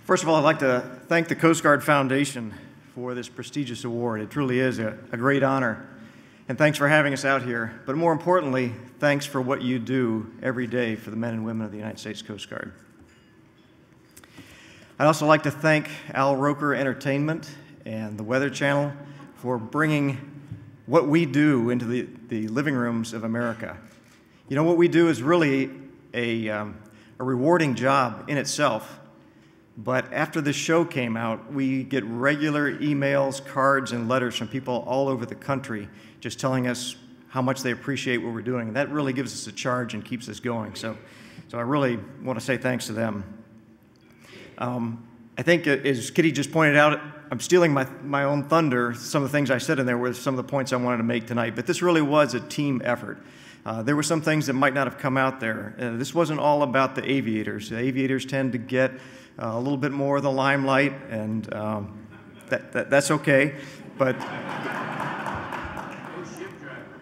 First of all, I'd like to thank the Coast Guard Foundation for this prestigious award. It truly is a great honor. And thanks for having us out here. But more importantly, thanks for what you do every day for the men and women of the United States Coast Guard. I'd also like to thank Al Roker Entertainment and the Weather Channel for bringing what we do into the living rooms of America. You know, what we do is really a rewarding job in itself. But after this show came out, we get regular emails, cards, and letters from people all over the country just telling us how much they appreciate what we're doing. And that really gives us a charge and keeps us going. So I really want to say thanks to them. I think, as Kitty just pointed out, I'm stealing my own thunder. Some of the things I said in there were some of the points I wanted to make tonight. But this really was a team effort. There were some things that might not have come out there. This wasn't all about the aviators. The aviators tend to get a little bit more of the limelight, and that's okay. But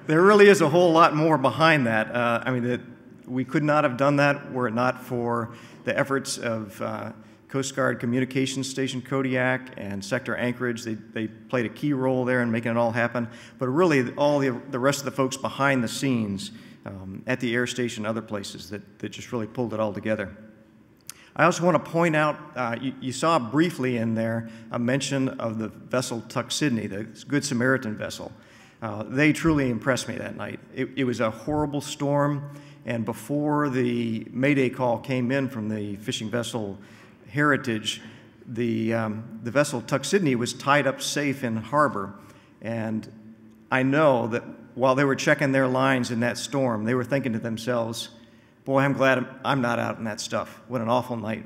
there really is a whole lot more behind that. I mean, we could not have done that were it not for the efforts of Coast Guard Communications Station Kodiak and Sector Anchorage. They played a key role there in making it all happen. But really, all the rest of the folks behind the scenes at the air station and other places that just really pulled it all together. I also want to point out, you saw briefly in there a mention of the vessel Tuck Sydney, the Good Samaritan vessel. They truly impressed me that night. It was a horrible storm, and before the Mayday call came in from the fishing vessel Heritage, the vessel Tuck Sydney was tied up safe in harbor. And I know that while they were checking their lines in that storm, they were thinking to themselves, boy, I'm glad I'm not out in that stuff. What an awful night.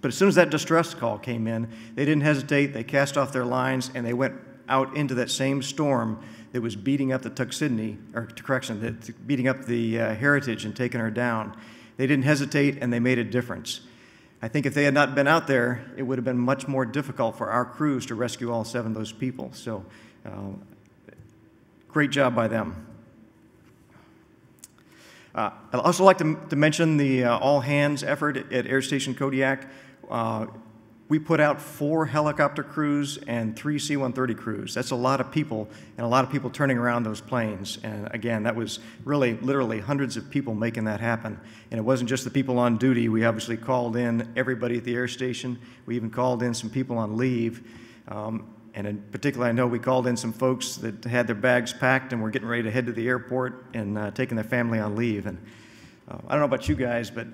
But as soon as that distress call came in, they didn't hesitate. They cast off their lines, and they went out into that same storm that was beating up the Tuck Sydney, or correction, beating up the Heritage and taking her down. They didn't hesitate, and they made a difference. I think if they had not been out there, it would have been much more difficult for our crews to rescue all 7 of those people. So, great job by them. I'd also like to mention the all-hands effort at Air Station Kodiak. We put out 4 helicopter crews and 3 C-130 crews. That's a lot of people, and a lot of people turning around those planes. And again, that was really, literally hundreds of people making that happen. And it wasn't just the people on duty. We obviously called in everybody at the air station. We even called in some people on leave. And in particular, I know we called in some folks that had their bags packed and were getting ready to head to the airport and taking their family on leave. And I don't know about you guys, but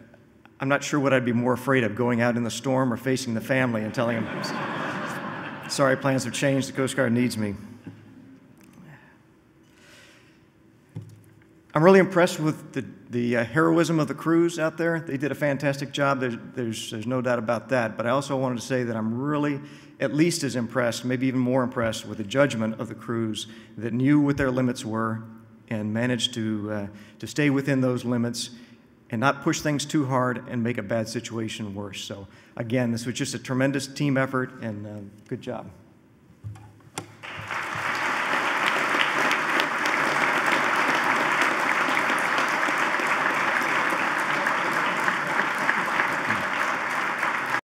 I'm not sure what I'd be more afraid of, going out in the storm or facing the family and telling them, sorry, plans have changed, the Coast Guard needs me. I'm really impressed with the heroism of the crews out there. They did a fantastic job. There's no doubt about that. But I also wanted to say that I'm really at least as impressed, maybe even more impressed, with the judgment of the crews that knew what their limits were and managed to stay within those limits and not push things too hard and make a bad situation worse. So again, this was just a tremendous team effort, and good job.